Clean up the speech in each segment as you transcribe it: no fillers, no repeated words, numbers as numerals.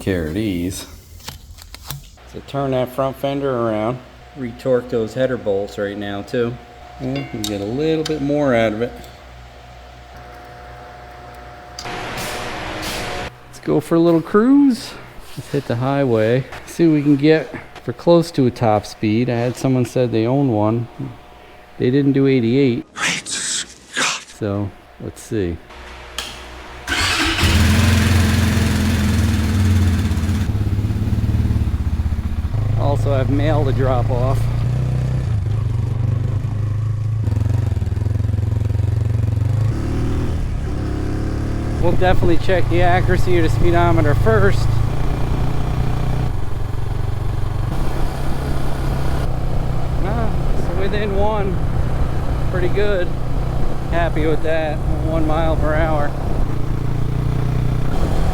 care of these. So turn that front fender around. Retorque those header bolts right now too. And you can get a little bit more out of it. Let's go for a little cruise. Let's hit the highway. See what we can get for close to a top speed. I had someone said they own one. They didn't do 88. So let's see. Also have mail to drop off. We'll definitely check the accuracy of the speedometer first. So within one, pretty good. Happy with that. 1 mile per hour.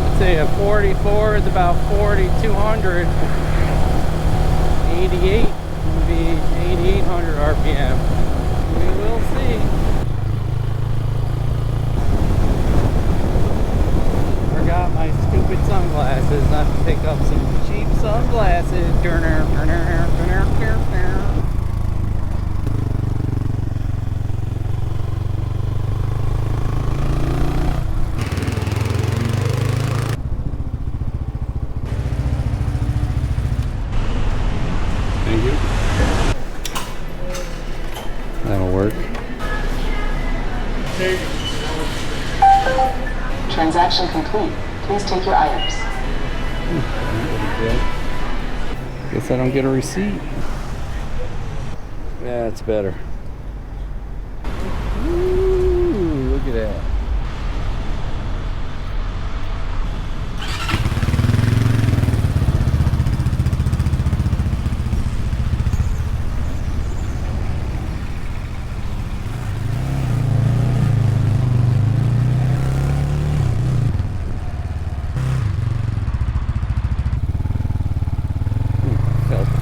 Let's say a 44 is about 4,200. 88 would be 8,800 RPM. We will see. Forgot my stupid sunglasses. I have to pick up some cheap sunglasses. Thank you. That'll work. Transaction complete. Please take your items. Guess I don't get a receipt. Yeah, it's better. Ooh, look at that.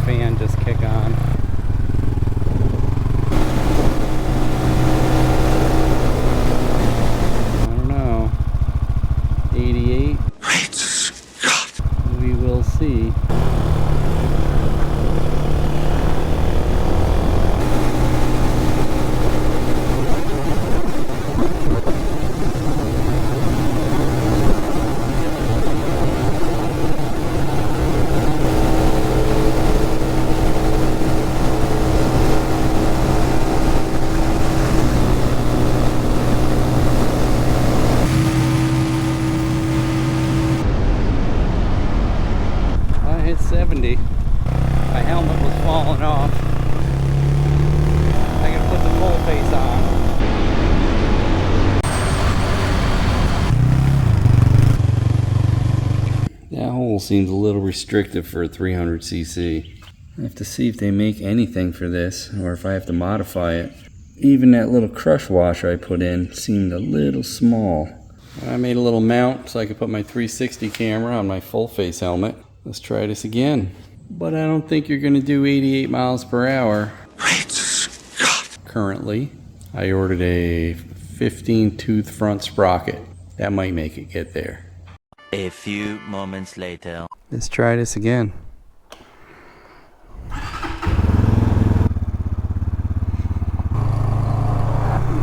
Fan just kick on. I don't know. 88. We will see. Hit 70. My helmet was falling off. I gotta put the full face on. That hole seems a little restrictive for a 300cc. I have to see if they make anything for this or if I have to modify it. Even that little crush washer I put in seemed a little small. I made a little mount so I could put my 360 camera on my full face helmet. Let's try this again. But I don't think you're going to do 88 miles per hour. Currently, I ordered a 15 tooth front sprocket. That might make it get there. A few moments later. Let's try this again.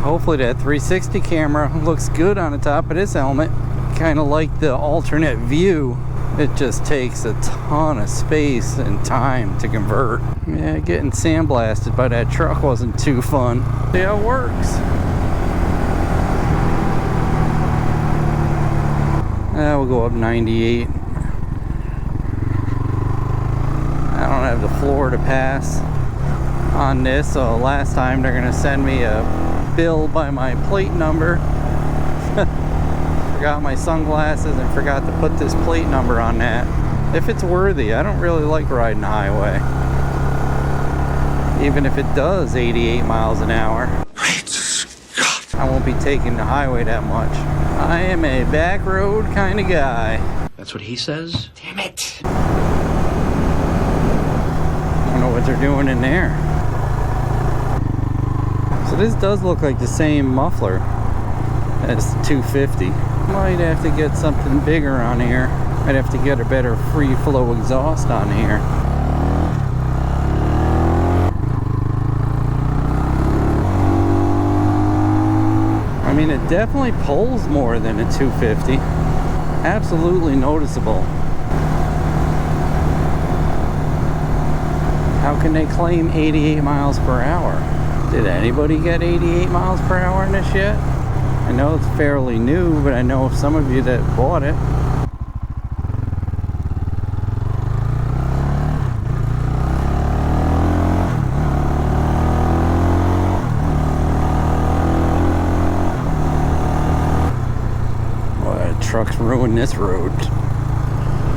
Hopefully that 360 camera looks good on the top of this helmet. Kind of like the alternate view. It just takes a ton of space and time to convert. Yeah, getting sandblasted by that truck wasn't too fun. See how it works. We'll go up 98. I don't have the floor to pass on this, so last time they're gonna send me a bill by my plate number. Forgot my sunglasses and forgot to put this plate number on that. If it's worthy, I don't really like riding the highway. Even if it does 88 miles an hour. I won't be taking the highway that much. I am a back road kind of guy. That's what he says? Damn it. I don't know what they're doing in there. So this does look like the same muffler as 250. Might have to get something bigger on here. I'd have to get a better free flow exhaust on here. I mean, it definitely pulls more than a 250. Absolutely noticeable. How can they claim 88 miles per hour? Did anybody get 88 miles per hour in this yet? I know it's fairly new, but I know of some of you that bought it. Boy, trucks ruined this road.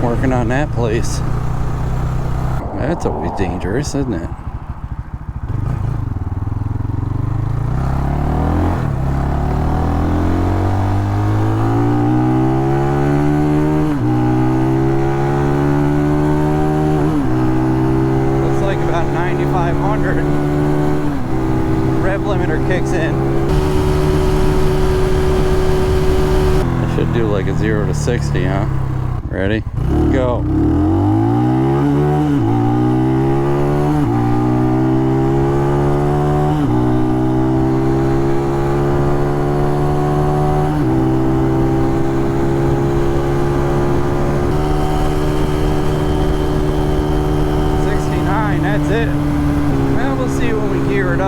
Working on that place. That's always dangerous, isn't it? Looks like about 9,500. Rev limiter kicks in. I should do like a 0 to 60, huh? Ready? Go.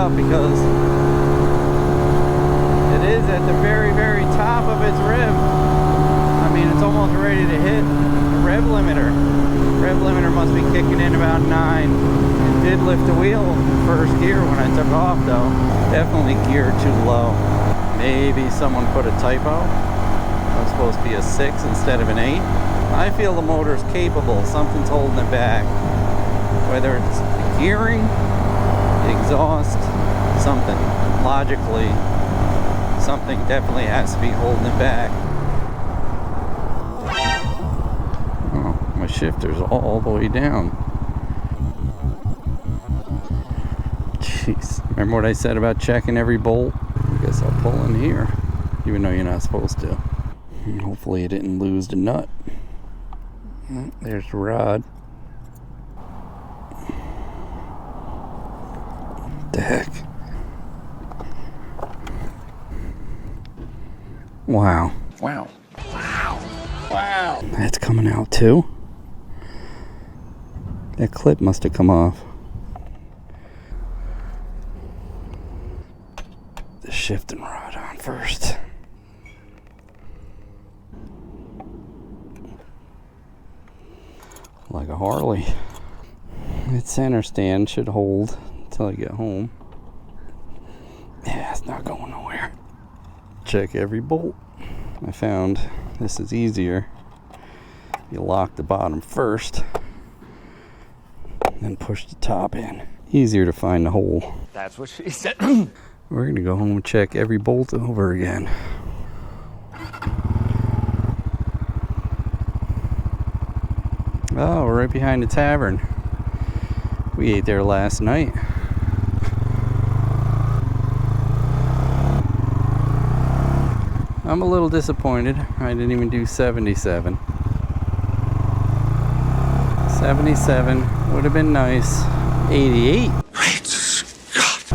Because it is at the very, very top of its rev. I mean, it's almost ready to hit the rev limiter. Rev limiter must be kicking in about 9. It did lift the wheel in first gear when I took off, though. Definitely geared too low. Maybe someone put a typo. It was supposed to be a 6 instead of an 8. I feel the motor's capable. Something's holding it back. Whether it's the gearing, the exhaust, something. Logically, something definitely has to be holding it back. Oh, my shifter's all the way down. Jeez. Remember what I said about checking every bolt? I guess I'll pull in here, even though you're not supposed to. And hopefully you didn't lose the nut. There's the rod. What the heck? Wow. Wow. Wow. Wow. That's coming out too. That clip must have come off. The shifting rod on first. Like a Harley. Its center stand should hold until I get home. Yeah, it's not going nowhere. Check every bolt. I found this is easier. You lock the bottom first, then push the top in. Easier to find the hole. That's what she said. We're gonna go home and check every bolt over again. Oh, we're right behind the tavern. We ate there last night. I'm a little disappointed. I didn't even do 77. 77 would have been nice. 88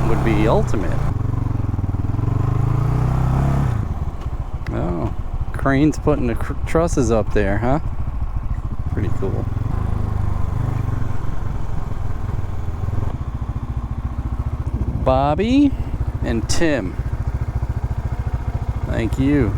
would be ultimate. Oh, crane's putting the trusses up there, huh? Pretty cool. Bobby and Tim. Thank you.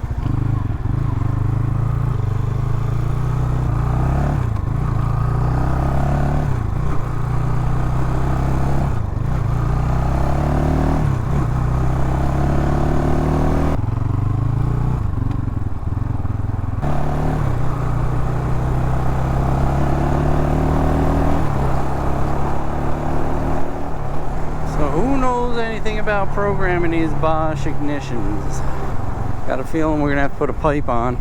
So who knows anything about programming these BOSCH ignitions? Got a feeling we're gonna have to put a pipe on.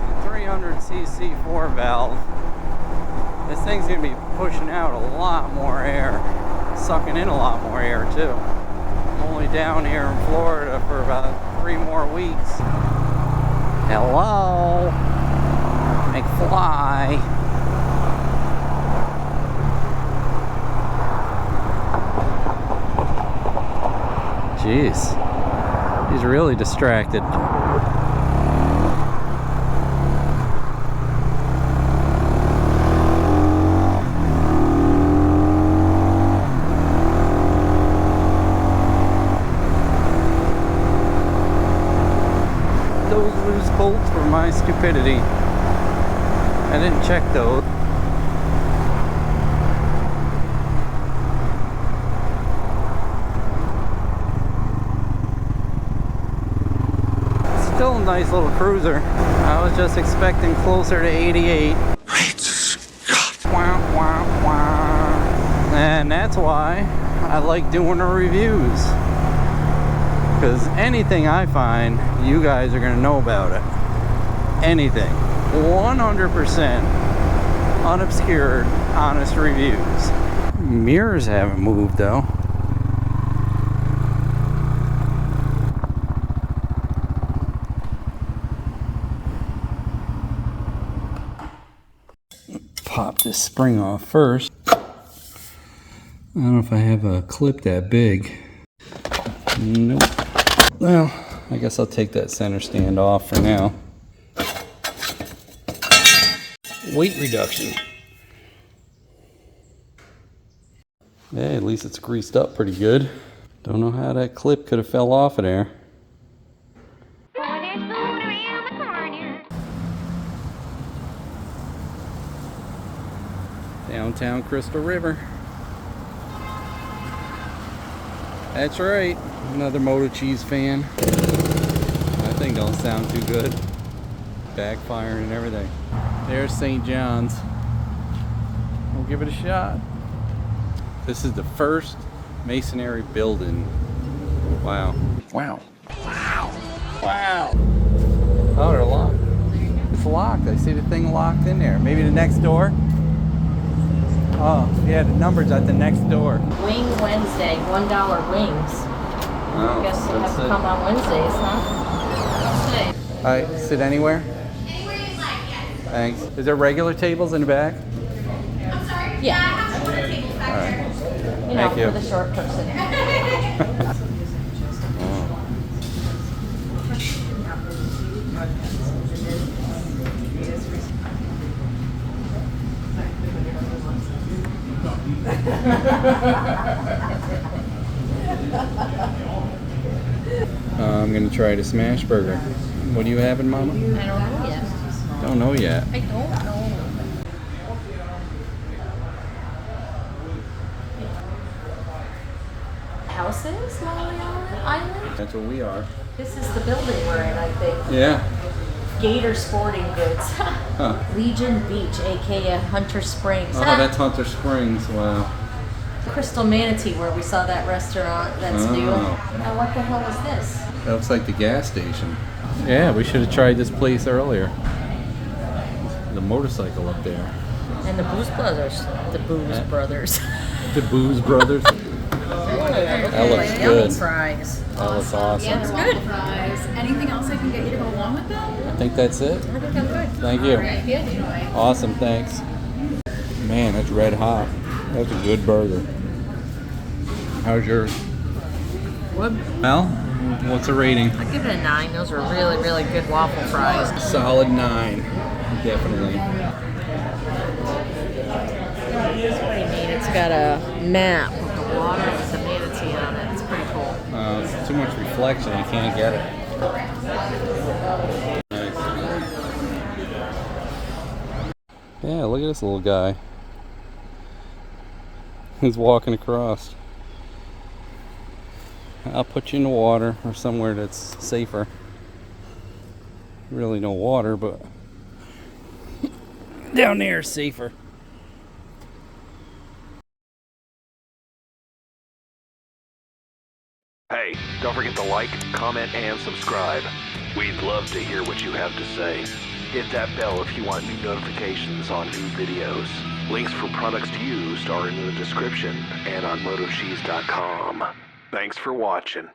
The 300cc 4 valve. This down here in Florida for about 3 more weeks. Hello, McFly. Jeez, he's really distracted. Those loose bolts were my stupidity. I didn't check those. Still a nice little cruiser. I was just expecting closer to 88. Wah, wah, wah. And that's why I like doing the reviews. Because anything I find, you guys are going to know about it. Anything. 100% unobscured, honest reviews. Mirrors haven't moved though. Pop this spring off first. I don't know if I have a clip that big. Nope. Well, I guess I'll take that center stand off for now. Weight reduction. Hey, at least it's greased up pretty good. Don't know how that clip could have fell off of there. Downtown Crystal River. That's right, another MotoCheez fan. That thing don't sound too good. Backfiring and everything. There's St. John's. We'll give it a shot. This is the first masonry building. Wow. Wow. Wow. Wow. Oh, they're locked. It's locked. I see the thing locked in there. Maybe the next door? Oh, yeah, the number's at the next door. Wing Wednesday, $1 wings. Oh, I guess you have to come on Wednesdays, huh? All right, sit anywhere? Anywhere you'd like, yes. Thanks. Is there regular tables in the back? I'm sorry? Yeah. I have some other tables back there. You know, Thank you. for the short person. I'm gonna try the smash burger. What are you having, Mama? I don't know yet. Don't know yet. I don't know. Houses, Long Island? That's what we are. This is the building we're in, I think. Yeah. Gator Sporting Goods. Huh. Legion Beach, aka Hunter Springs. Oh, that's Hunter Springs. Wow. Crystal Manatee, where we saw that restaurant that's new. Now, what the hell is this? That looks like the gas station. Yeah, we should have tried this place earlier. The motorcycle up there. And the Booze Brothers. The Booze Brothers. The Booze Brothers. That looks good. Fries. That looks awesome. Yeah, they're waffle fries. Anything else I can get you to go along with them? I think that's it. I think I'm good. Thank you. Right, yeah, enjoy. Awesome, thanks. Man, that's red hot. That's a good burger. How's yours? What? Mel, what's the rating? I give it a 9. Those are really, really good waffle fries. Solid 9. Definitely. It's pretty neat. It's got a map with the water and the manatee on it. It's pretty cool. It's too much reflection. I can't get it. Nice. Yeah, look at this little guy. He's walking across. I'll put you in the water or somewhere that's safer. Really no water, but down there is safer. Hey, don't forget to like, comment, and subscribe. We'd love to hear what you have to say. Hit that bell if you want new notifications on new videos. Links for products used are in the description and on MotoCheez.com. Thanks for watching.